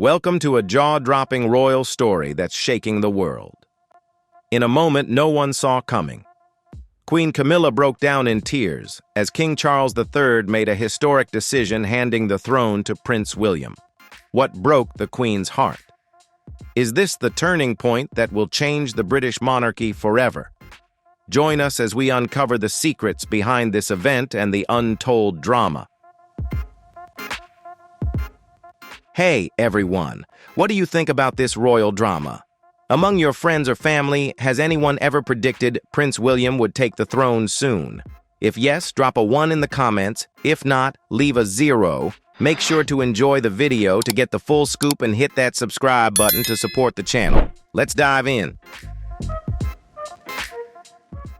Welcome to a jaw-dropping royal story that's shaking the world. In a moment no one saw coming, Queen Camilla broke down in tears as King Charles III made a historic decision handing the throne to Prince William. What broke the Queen's heart? Is this the turning point that will change the British monarchy forever? Join us as we uncover the secrets behind this event and the untold drama. Hey, everyone, what do you think about this royal drama? Among your friends or family, has anyone ever predicted Prince William would take the throne soon? If yes, drop a 1 in the comments. If not, leave a 0. Make sure to enjoy the video to get the full scoop and hit that subscribe button to support the channel. Let's dive in.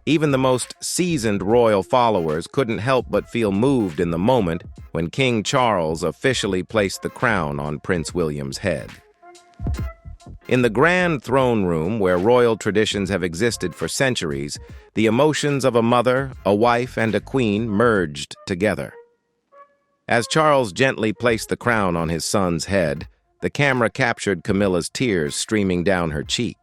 Even the most seasoned royal followers couldn't help but feel moved in the moment when King Charles officially placed the crown on Prince William's head. In the grand throne room, where royal traditions have existed for centuries, the emotions of a mother, a wife, and a queen merged together. As Charles gently placed the crown on his son's head, the camera captured Camilla's tears streaming down her cheek.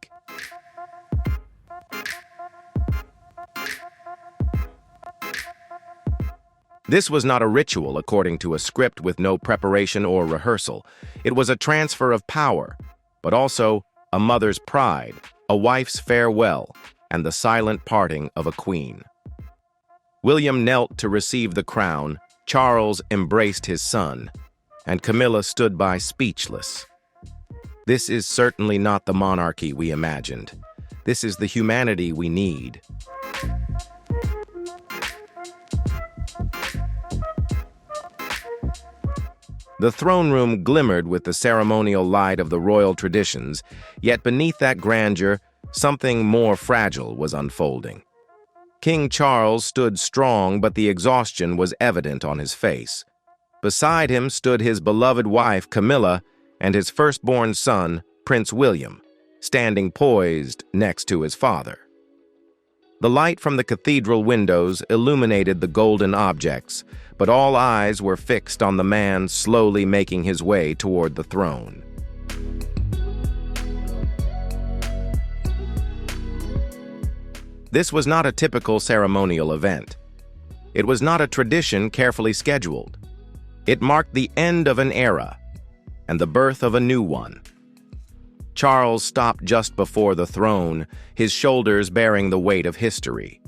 This was not a ritual according to a script with no preparation or rehearsal. It was a transfer of power, but also a mother's pride, a wife's farewell, and the silent parting of a queen. William knelt to receive the crown, Charles embraced his son, and Camilla stood by speechless. This is certainly not the monarchy we imagined. This is the humanity we need. The throne room glimmered with the ceremonial light of the royal traditions, yet beneath that grandeur, something more fragile was unfolding. King Charles stood strong, but the exhaustion was evident on his face. Beside him stood his beloved wife, Camilla, and his firstborn son, Prince William, standing poised next to his father. The light from the cathedral windows illuminated the golden objects, but all eyes were fixed on the man slowly making his way toward the throne. This was not a typical ceremonial event. It was not a tradition carefully scheduled. It marked the end of an era and the birth of a new one. Charles stopped just before the throne, his shoulders bearing the weight of history.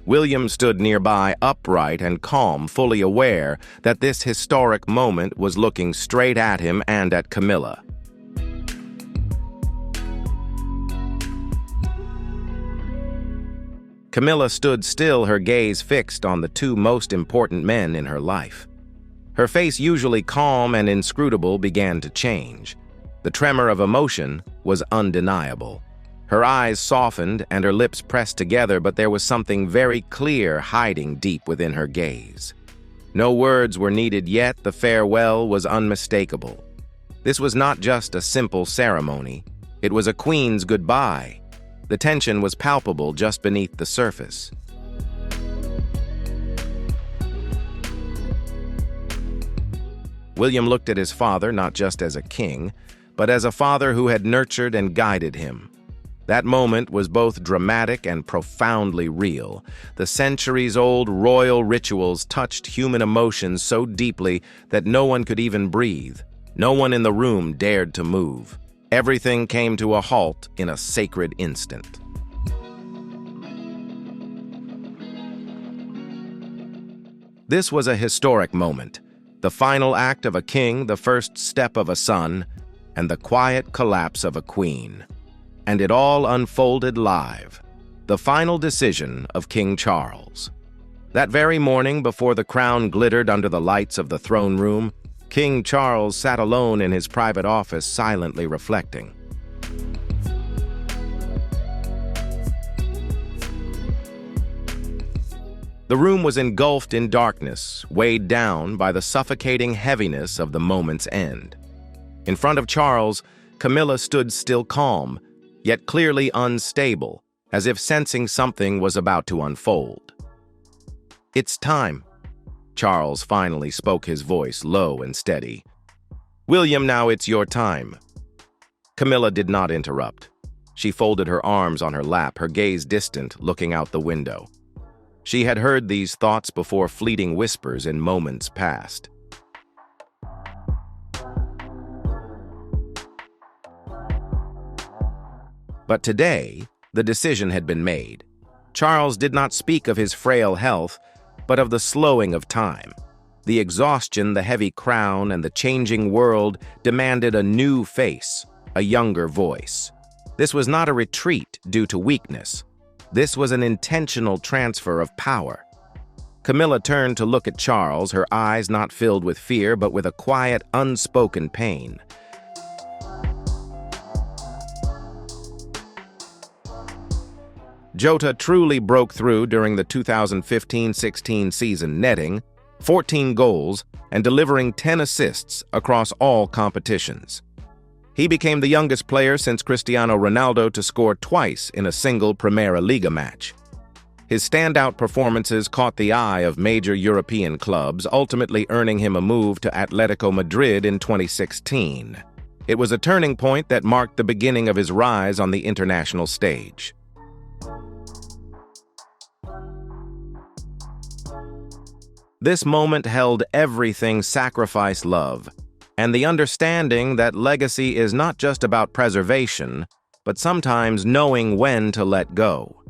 William stood nearby, upright and calm, fully aware that this historic moment was looking straight at him and at Camilla. Camilla stood still, her gaze fixed on the two most important men in her life. Her face, usually calm and inscrutable, began to change. The tremor of emotion was undeniable. Her eyes softened and her lips pressed together, but there was something very clear hiding deep within her gaze. No words were needed yet, the farewell was unmistakable. This was not just a simple ceremony, it was a queen's goodbye. The tension was palpable just beneath the surface. William looked at his father not just as a king, but as a father who had nurtured and guided him. That moment was both dramatic and profoundly real. The centuries-old royal rituals touched human emotions so deeply that no one could even breathe. No one in the room dared to move. Everything came to a halt in a sacred instant. This was a historic moment, the final act of a king, the first step of a son, and the quiet collapse of a queen. And it all unfolded live, the final decision of King Charles. That very morning, before the crown glittered under the lights of the throne room, King Charles sat alone in his private office, silently reflecting. The room was engulfed in darkness, weighed down by the suffocating heaviness of the moment's end. In front of Charles, Camilla stood still calm, yet clearly unstable, as if sensing something was about to unfold. "It's time," Charles finally spoke, his voice low and steady. "William, now it's your time." Camilla did not interrupt. She folded her arms on her lap, her gaze distant, looking out the window. She had heard these thoughts before, fleeting whispers in moments past. But today, the decision had been made. Charles did not speak of his frail health, but of the slowing of time. The exhaustion, the heavy crown, and the changing world demanded a new face, a younger voice. This was not a retreat due to weakness. This was an intentional transfer of power. Camilla turned to look at Charles, her eyes not filled with fear, but with a quiet, unspoken pain. Jota truly broke through during the 2015-16 season, netting 14 goals and delivering 10 assists across all competitions. He became the youngest player since Cristiano Ronaldo to score twice in a single Primera Liga match. His standout performances caught the eye of major European clubs, ultimately earning him a move to Atletico Madrid in 2016. It was a turning point that marked the beginning of his rise on the international stage. This moment held everything sacrifice, love, and the understanding that legacy is not just about preservation, but sometimes knowing when to let go.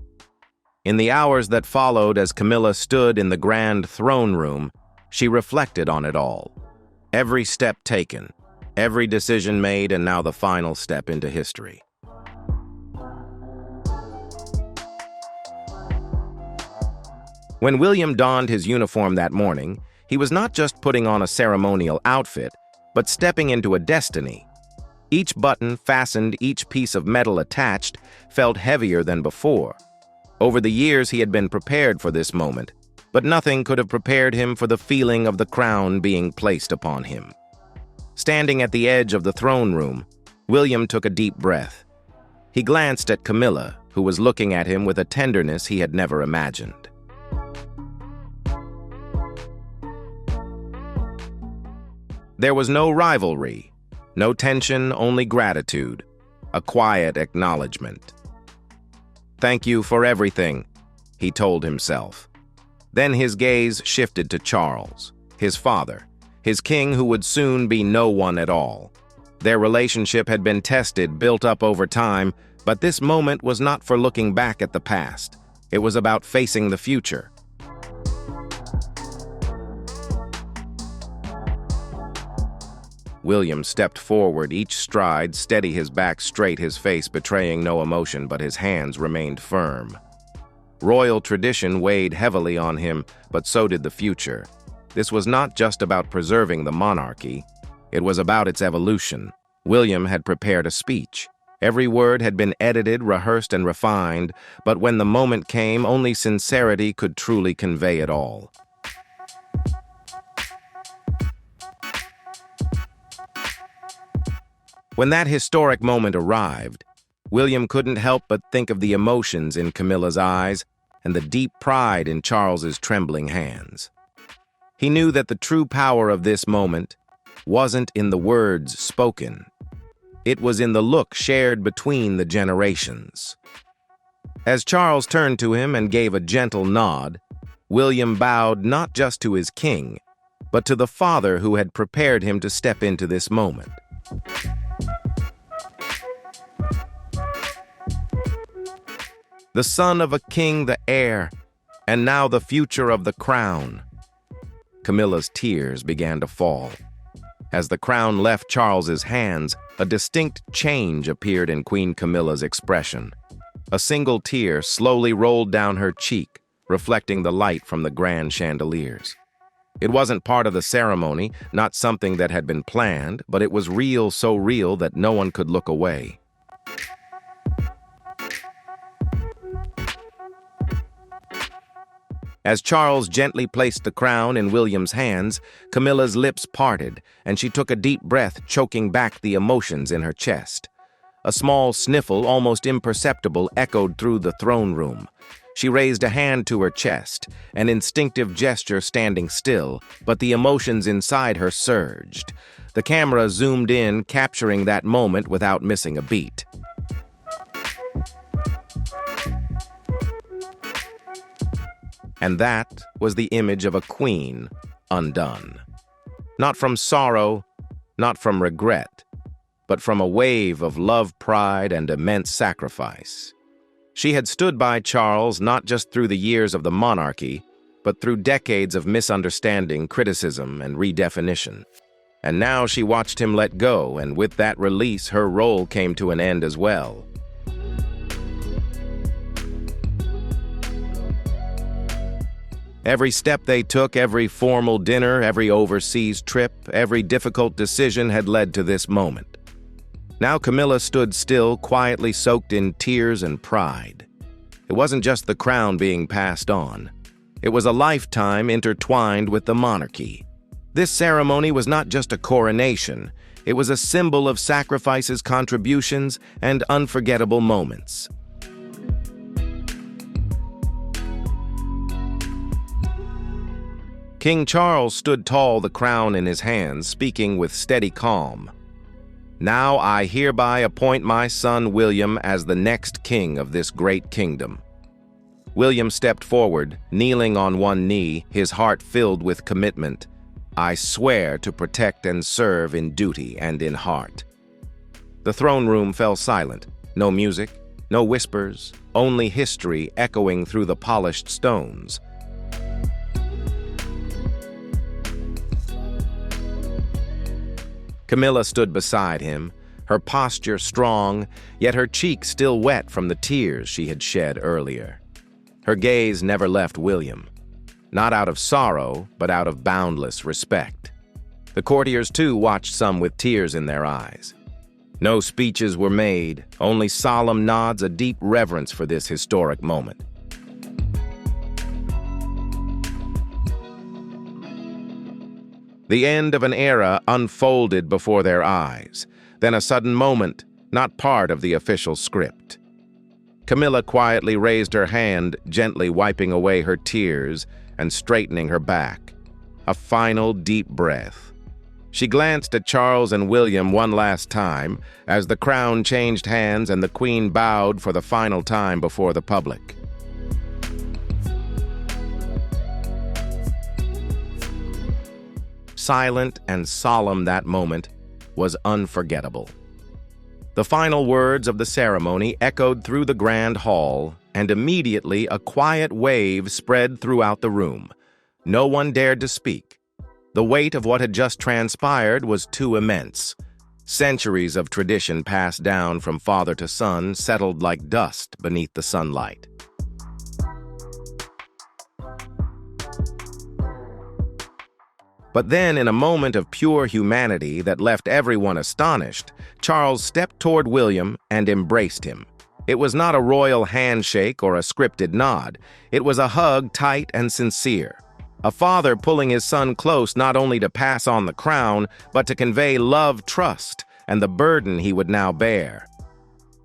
In the hours that followed, as Camilla stood in the grand throne room, she reflected on it all. Every step taken, every decision made, and now the final step into history. When William donned his uniform that morning, he was not just putting on a ceremonial outfit, but stepping into a destiny. Each button fastened, each piece of metal attached, felt heavier than before. Over the years, he had been prepared for this moment, but nothing could have prepared him for the feeling of the crown being placed upon him. Standing at the edge of the throne room, William took a deep breath. He glanced at Camilla, who was looking at him with a tenderness he had never imagined. There was no rivalry, no tension, only gratitude, a quiet acknowledgement. "Thank you for everything," he told himself. Then his gaze shifted to Charles, his father, his king who would soon be no one at all. Their relationship had been tested, built up over time, but this moment was not for looking back at the past. It was about facing the future. William stepped forward, each stride steady, his back straight, his face betraying no emotion, but his hands remained firm. Royal tradition weighed heavily on him, but so did the future. This was not just about preserving the monarchy. It was about its evolution. William had prepared a speech. Every word had been edited, rehearsed, and refined, but when the moment came, only sincerity could truly convey it all. When that historic moment arrived, William couldn't help but think of the emotions in Camilla's eyes and the deep pride in Charles's trembling hands. He knew that the true power of this moment wasn't in the words spoken. It was in the look shared between the generations. As Charles turned to him and gave a gentle nod, William bowed not just to his king, but to the father who had prepared him to step into this moment. The son of a king, the heir, and now the future of the crown. Camilla's tears began to fall. As the crown left Charles's hands, a distinct change appeared in Queen Camilla's expression. A single tear slowly rolled down her cheek, reflecting the light from the grand chandeliers. It wasn't part of the ceremony, not something that had been planned, but it was real, so real that no one could look away. As Charles gently placed the crown in William's hands, Camilla's lips parted, and she took a deep breath, choking back the emotions in her chest. A small sniffle, almost imperceptible, echoed through the throne room. She raised a hand to her chest, an instinctive gesture standing still, but the emotions inside her surged. The camera zoomed in, capturing that moment without missing a beat. And that was the image of a queen undone. Not from sorrow, not from regret, but from a wave of love, pride, and immense sacrifice. She had stood by Charles not just through the years of the monarchy, but through decades of misunderstanding, criticism, and redefinition. And now she watched him let go, and with that release, her role came to an end as well. Every step they took, every formal dinner, every overseas trip, every difficult decision had led to this moment. Now Camilla stood still, quietly soaked in tears and pride. It wasn't just the crown being passed on. It was a lifetime intertwined with the monarchy. This ceremony was not just a coronation. It was a symbol of sacrifices, contributions, and unforgettable moments. King Charles stood tall, the crown in his hands, speaking with steady calm. "Now I hereby appoint my son William as the next king of this great kingdom." William stepped forward, kneeling on one knee, his heart filled with commitment. "I swear to protect and serve in duty and in heart." The throne room fell silent. No music, no whispers, only history echoing through the polished stones. Camilla stood beside him, her posture strong, yet her cheeks still wet from the tears she had shed earlier. Her gaze never left William, not out of sorrow, but out of boundless respect. The courtiers, too, watched, some with tears in their eyes. No speeches were made, only solemn nods, a deep reverence for this historic moment. The end of an era unfolded before their eyes, then a sudden moment, not part of the official script. Camilla quietly raised her hand, gently wiping away her tears and straightening her back. A final deep breath. She glanced at Charles and William one last time as the crown changed hands and the Queen bowed for the final time before the public. Silent and solemn, that moment was unforgettable. The final words of the ceremony echoed through the grand hall, and immediately a quiet wave spread throughout the room. No one dared to speak. The weight of what had just transpired was too immense. Centuries of tradition passed down from father to son, settled like dust beneath the sunlight. But then, in a moment of pure humanity that left everyone astonished, Charles stepped toward William and embraced him. It was not a royal handshake or a scripted nod. It was a hug, tight and sincere. A father pulling his son close not only to pass on the crown, but to convey love, trust, and the burden he would now bear.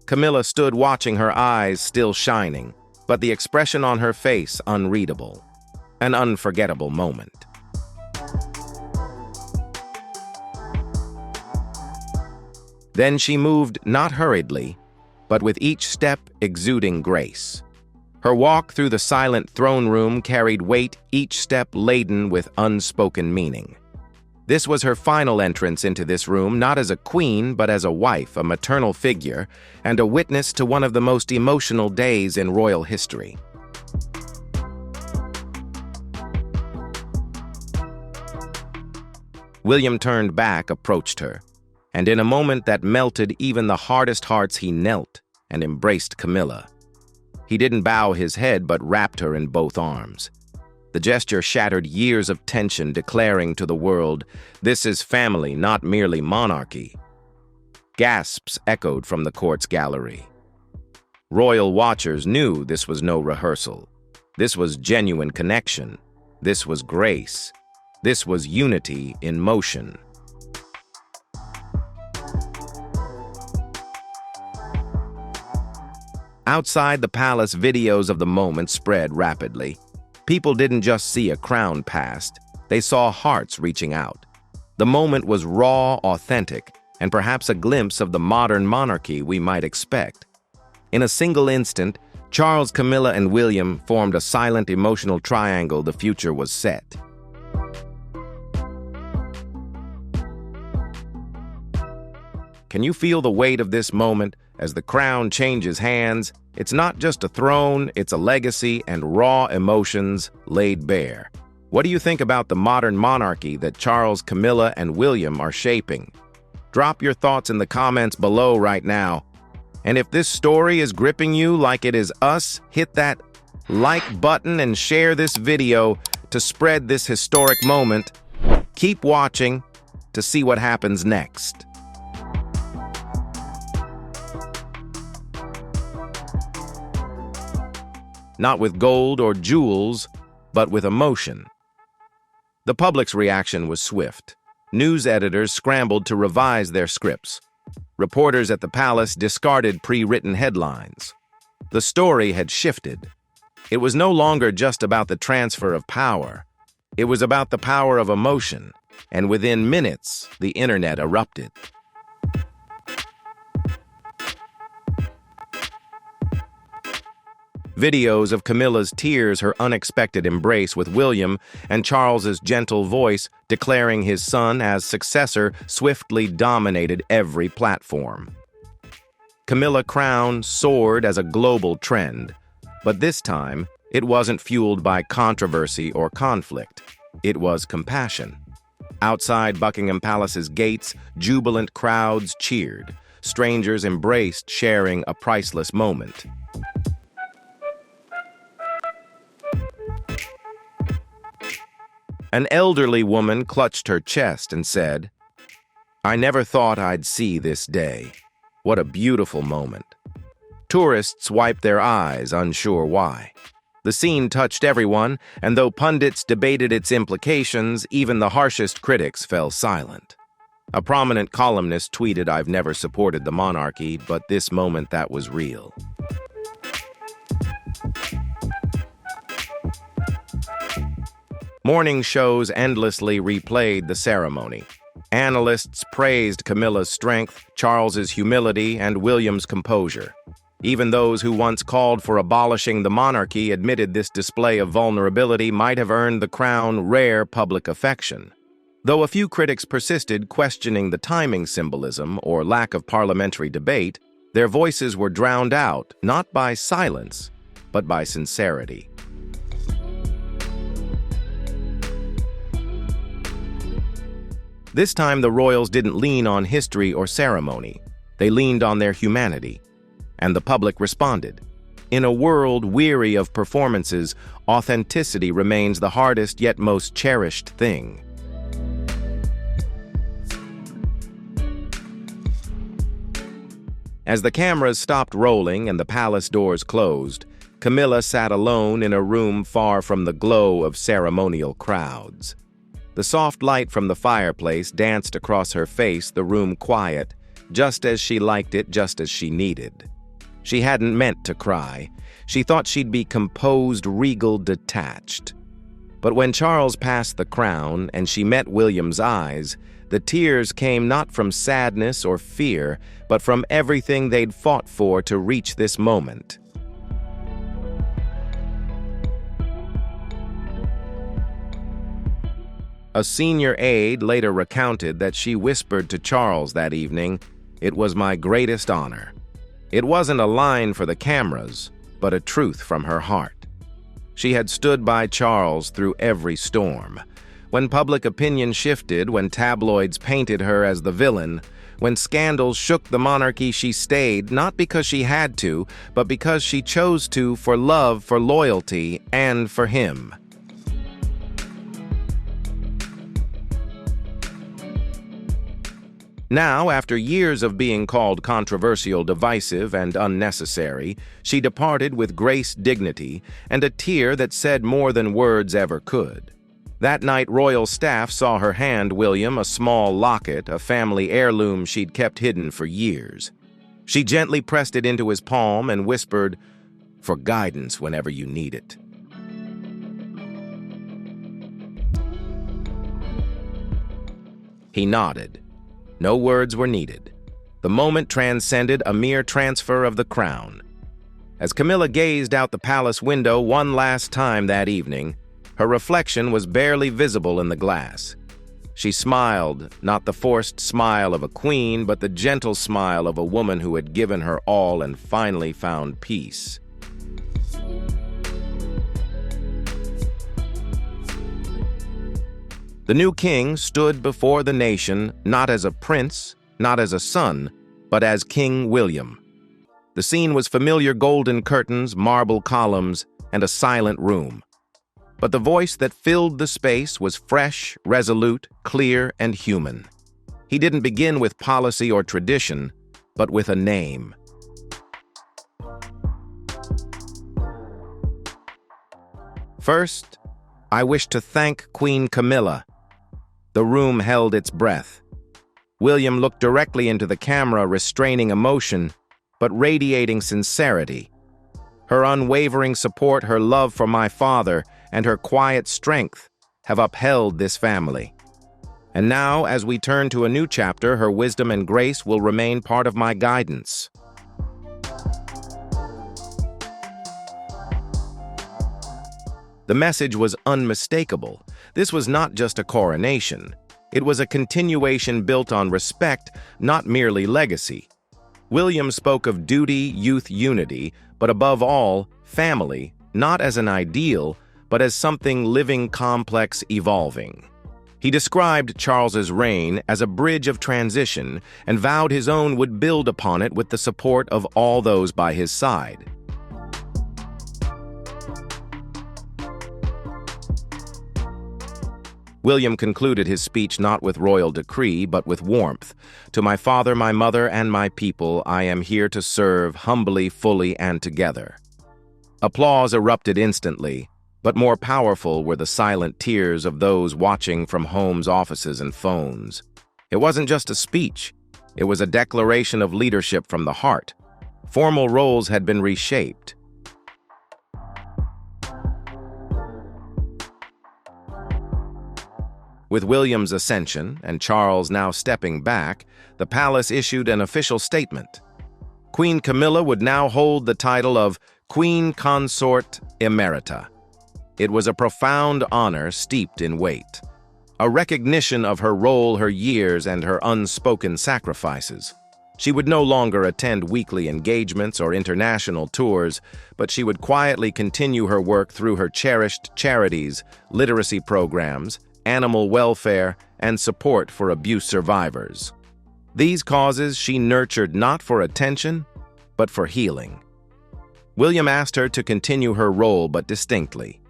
Camilla stood watching, her eyes still shining, but the expression on her face unreadable. An unforgettable moment. Then she moved not hurriedly, but with each step exuding grace. Her walk through the silent throne room carried weight, each step laden with unspoken meaning. This was her final entrance into this room, not as a queen, but as a wife, a maternal figure, and a witness to one of the most emotional days in royal history. William turned back, approached her, and in a moment that melted even the hardest hearts, he knelt and embraced Camilla. He didn't bow his head, but wrapped her in both arms. The gesture shattered years of tension, declaring to the world, "This is family, not merely monarchy." Gasps echoed from the court's gallery. Royal watchers knew this was no rehearsal. This was genuine connection. This was grace. This was unity in motion. Outside the palace, videos of the moment spread rapidly. People didn't just see a crown passed, they saw hearts reaching out. The moment was raw, authentic, and perhaps a glimpse of the modern monarchy we might expect. In a single instant, Charles, Camilla, and William formed a silent, emotional triangle. The future was set. Can you feel the weight of this moment as the crown changes hands? It's not just a throne, it's a legacy and raw emotions laid bare. What do you think about the modern monarchy that Charles, Camilla, and William are shaping? Drop your thoughts in the comments below right now. And if this story is gripping you like it is us, hit that like button and share this video to spread this historic moment. Keep watching to see what happens next. Not with gold or jewels, but with emotion. The public's reaction was swift. News editors scrambled to revise their scripts. Reporters at the palace discarded pre-written headlines. The story had shifted. It was no longer just about the transfer of power. It was about the power of emotion, and within minutes, the internet erupted. Videos of Camilla's tears, her unexpected embrace with William, and Charles's gentle voice declaring his son as successor swiftly dominated every platform. Camilla crown soared as a global trend, but this time it wasn't fueled by controversy or conflict. It was compassion. Outside Buckingham Palace's gates, jubilant crowds cheered. Strangers embraced, sharing a priceless moment. An elderly woman clutched her chest and said, "I never thought I'd see this day. What a beautiful moment." Tourists wiped their eyes, unsure why. The scene touched everyone, and though pundits debated its implications, even the harshest critics fell silent. A prominent columnist tweeted, "I've never supported the monarchy, but this moment that was real." Morning shows endlessly replayed the ceremony. Analysts praised Camilla's strength, Charles's humility, and William's composure. Even those who once called for abolishing the monarchy admitted this display of vulnerability might have earned the crown rare public affection. Though a few critics persisted, questioning the timing symbolism or lack of parliamentary debate, their voices were drowned out, not by silence, but by sincerity. This time, the royals didn't lean on history or ceremony. They leaned on their humanity. And the public responded. In a world weary of performances, authenticity remains the hardest yet most cherished thing. As the cameras stopped rolling and the palace doors closed, Camilla sat alone in a room far from the glow of ceremonial crowds. The soft light from the fireplace danced across her face, the room quiet, just as she liked it, just as she needed. She hadn't meant to cry. She thought she'd be composed, regal, detached. But when Charles passed the crown and she met William's eyes, the tears came not from sadness or fear, but from everything they'd fought for to reach this moment. A senior aide later recounted that she whispered to Charles that evening, "It was my greatest honor." It wasn't a line for the cameras, but a truth from her heart. She had stood by Charles through every storm. When public opinion shifted, when tabloids painted her as the villain, when scandals shook the monarchy, she stayed, not because she had to, but because she chose to, for love, for loyalty, and for him. Now, after years of being called controversial, divisive, and unnecessary, she departed with grace, dignity, and a tear that said more than words ever could. That night, royal staff saw her hand William a small locket, a family heirloom she'd kept hidden for years. She gently pressed it into his palm and whispered, "For guidance whenever you need it." He nodded. No words were needed. The moment transcended a mere transfer of the crown. As Camilla gazed out the palace window one last time that evening, her reflection was barely visible in the glass. She smiled, not the forced smile of a queen, but the gentle smile of a woman who had given her all and finally found peace. The new king stood before the nation not as a prince, not as a son, but as King William. The scene was familiar: golden curtains, marble columns, and a silent room. But the voice that filled the space was fresh, resolute, clear, and human. He didn't begin with policy or tradition, but with a name. First, I wish to thank Queen Camilla. The room held its breath. William looked directly into the camera, restraining emotion, but radiating sincerity. Her unwavering support, her love for my father, and her quiet strength have upheld this family. And now, as we turn to a new chapter, her wisdom and grace will remain part of my guidance. The message was unmistakable. This was not just a coronation. It was a continuation built on respect, not merely legacy. William spoke of duty, youth unity, but above all, family, not as an ideal, but as something living, complex, evolving. He described Charles's reign as a bridge of transition and vowed his own would build upon it with the support of all those by his side. William concluded his speech not with royal decree, but with warmth. "To my father, my mother, and my people, I am here to serve humbly, fully, and together." Applause erupted instantly, but more powerful were the silent tears of those watching from homes, offices, and phones. It wasn't just a speech. It was a declaration of leadership from the heart. Formal roles had been reshaped. With William's ascension and Charles now stepping back, the palace issued an official statement. Queen Camilla would now hold the title of Queen Consort Emerita. It was a profound honor steeped in weight, a recognition of her role, her years, and her unspoken sacrifices. She would no longer attend weekly engagements or international tours, but she would quietly continue her work through her cherished charities, literacy programs, animal welfare, and support for abuse survivors. These causes she nurtured not for attention, but for healing. William asked her to continue her role, but distinctly.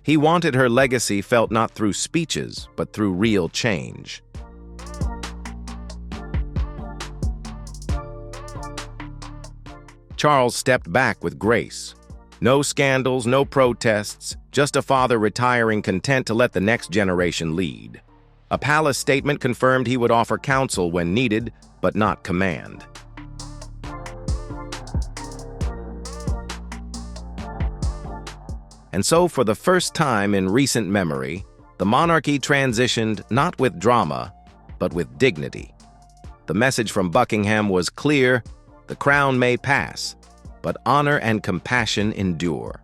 He wanted her legacy felt not through speeches, but through real change. Charles stepped back with grace. No scandals, no protests, just a father retiring content to let the next generation lead. A palace statement confirmed he would offer counsel when needed, but not command. And so, for the first time in recent memory, the monarchy transitioned not with drama, but with dignity. The message from Buckingham was clear: the crown may pass, but honor and compassion endure.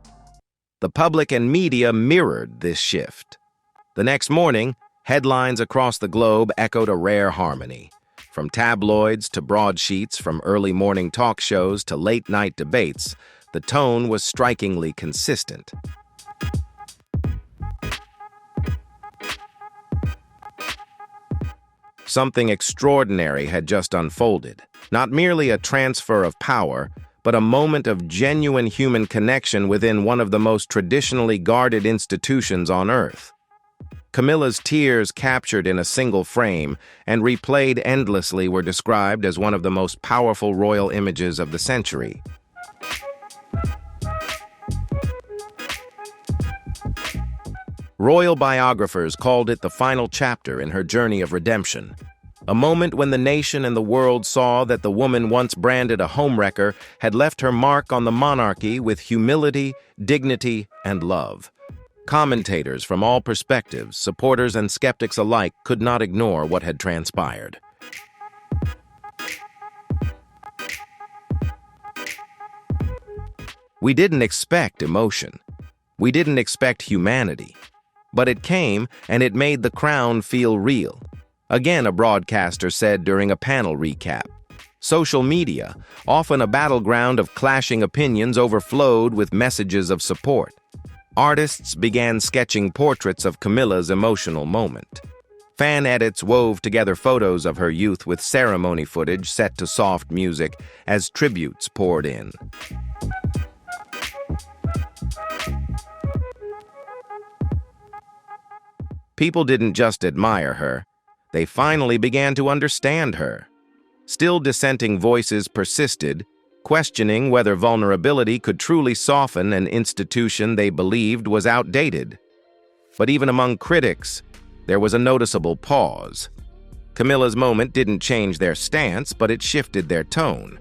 The public and media mirrored this shift. The next morning, headlines across the globe echoed a rare harmony. From tabloids to broadsheets, from early morning talk shows to late-night debates, the tone was strikingly consistent. Something extraordinary had just unfolded. Not merely a transfer of power, but a moment of genuine human connection within one of the most traditionally guarded institutions on Earth. Camilla's tears, captured in a single frame and replayed endlessly, were described as one of the most powerful royal images of the century. Royal biographers called it the final chapter in her journey of redemption, A moment when the nation and the world saw that the woman once branded a homewrecker had left her mark on the monarchy with humility, dignity, and love. Commentators from all perspectives, supporters and skeptics alike, could not ignore what had transpired. We didn't expect emotion. We didn't expect humanity. But it came, and it made the crown feel real. Again, a broadcaster said during a panel recap, social media, often a battleground of clashing opinions, overflowed with messages of support. Artists began sketching portraits of Camilla's emotional moment. Fan edits wove together photos of her youth with ceremony footage set to soft music as tributes poured in. People didn't just admire her, they finally began to understand her. Still dissenting voices persisted, questioning whether vulnerability could truly soften an institution they believed was outdated. But even among critics, there was a noticeable pause. Camilla's moment didn't change their stance, but it shifted their tone.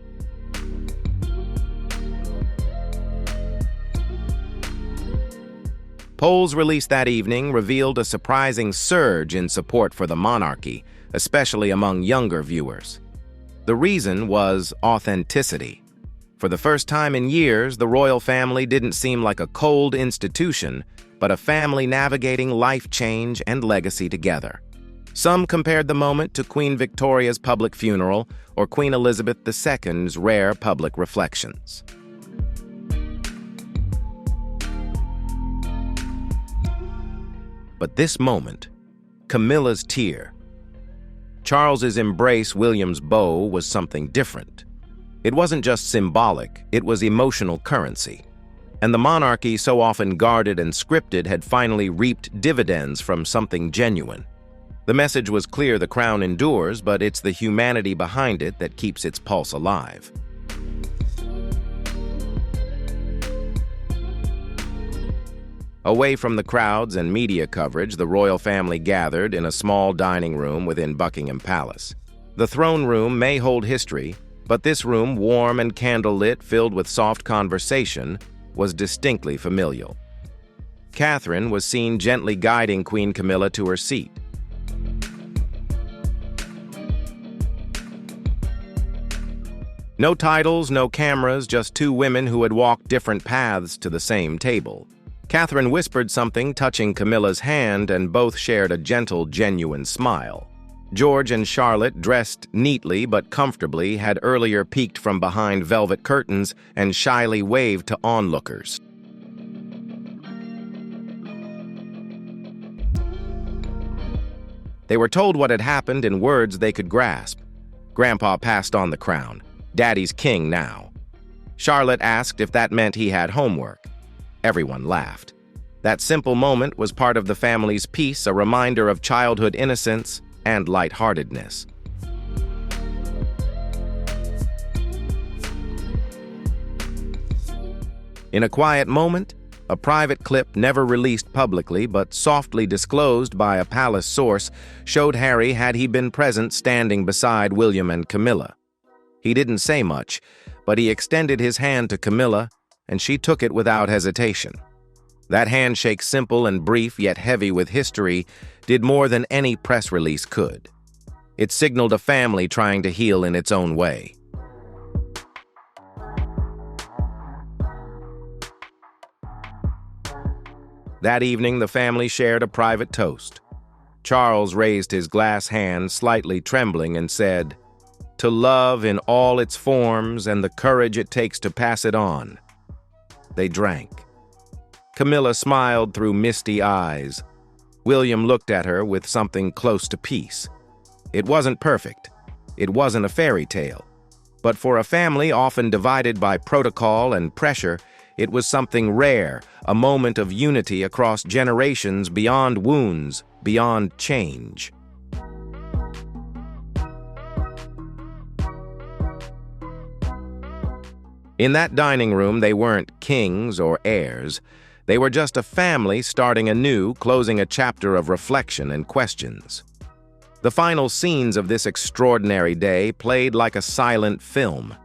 Polls released that evening revealed a surprising surge in support for the monarchy, especially among younger viewers. The reason was authenticity. For the first time in years, the royal family didn't seem like a cold institution, but a family navigating life change and legacy together. Some compared the moment to Queen Victoria's public funeral or Queen Elizabeth II's rare public reflections. But this moment, Camilla's tear, Charles's embrace, William's bow, was something different. It wasn't just symbolic, it was emotional currency. And the monarchy, so often guarded and scripted, had finally reaped dividends from something genuine. The message was clear: the crown endures, but it's the humanity behind it that keeps its pulse alive. Away from the crowds and media coverage, the royal family gathered in a small dining room within Buckingham Palace. The throne room may hold history, but this room, warm and candlelit, filled with soft conversation, was distinctly familial. Catherine was seen gently guiding Queen Camilla to her seat. No titles, no cameras, just two women who had walked different paths to the same table. Catherine whispered something, touching Camilla's hand, and both shared a gentle, genuine smile. George and Charlotte, dressed neatly but comfortably, had earlier peeked from behind velvet curtains and shyly waved to onlookers. They were told what had happened in words they could grasp. Grandpa passed on the crown. Daddy's king now. Charlotte asked if that meant he had homework. Everyone laughed. That simple moment was part of the family's peace, a reminder of childhood innocence and lightheartedness. In a quiet moment, a private clip never released publicly but softly disclosed by a palace source showed Harry, had he been present, standing beside William and Camilla. He didn't say much, but he extended his hand to Camilla, and she took it without hesitation. That handshake, simple and brief yet heavy with history, did more than any press release could. It signaled a family trying to heal in its own way. That evening, the family shared a private toast. Charles raised his glass hand, slightly trembling, and said, "To love in all its forms and the courage it takes to pass it on." They drank. Camilla smiled through misty eyes. William looked at her with something close to peace. It wasn't perfect. It wasn't a fairy tale. But for a family often divided by protocol and pressure, it was something rare, a moment of unity across generations, beyond wounds, beyond change. In that dining room, they weren't kings or heirs. They were just a family starting anew, closing a chapter of reflection and questions. The final scenes of this extraordinary day played like a silent film.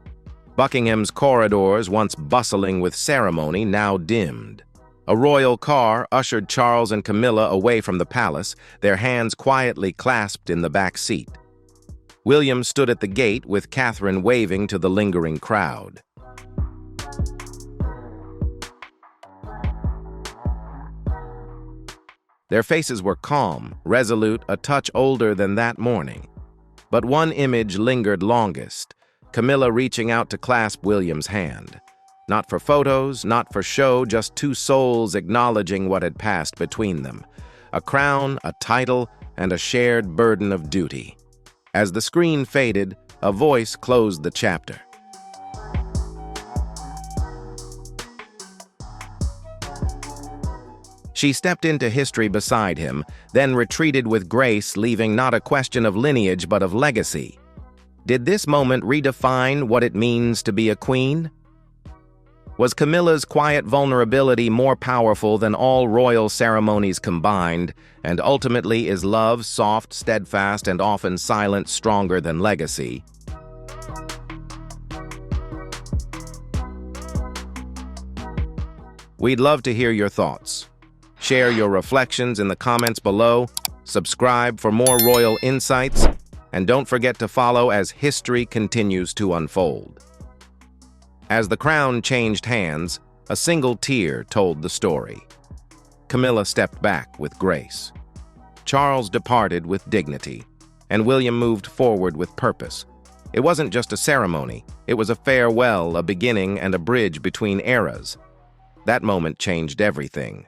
Buckingham's corridors, once bustling with ceremony, now dimmed. A royal car ushered Charles and Camilla away from the palace, their hands quietly clasped in the back seat. William stood at the gate with Catherine waving to the lingering crowd. Their faces were calm, resolute, a touch older than that morning. But one image lingered longest, Camilla reaching out to clasp William's hand. Not for photos, not for show, just two souls acknowledging what had passed between them. A crown, a title, and a shared burden of duty. As the screen faded, a voice closed the chapter. She stepped into history beside him, then retreated with grace, leaving not a question of lineage but of legacy. Did this moment redefine what it means to be a queen? Was Camilla's quiet vulnerability more powerful than all royal ceremonies combined, and ultimately is love, soft, steadfast, and often silent, stronger than legacy? We'd love to hear your thoughts. Share your reflections in the comments below, subscribe for more royal insights, and don't forget to follow as history continues to unfold. As the crown changed hands, a single tear told the story. Camilla stepped back with grace. Charles departed with dignity, and William moved forward with purpose. It wasn't just a ceremony, it was a farewell, a beginning, and a bridge between eras. That moment changed everything.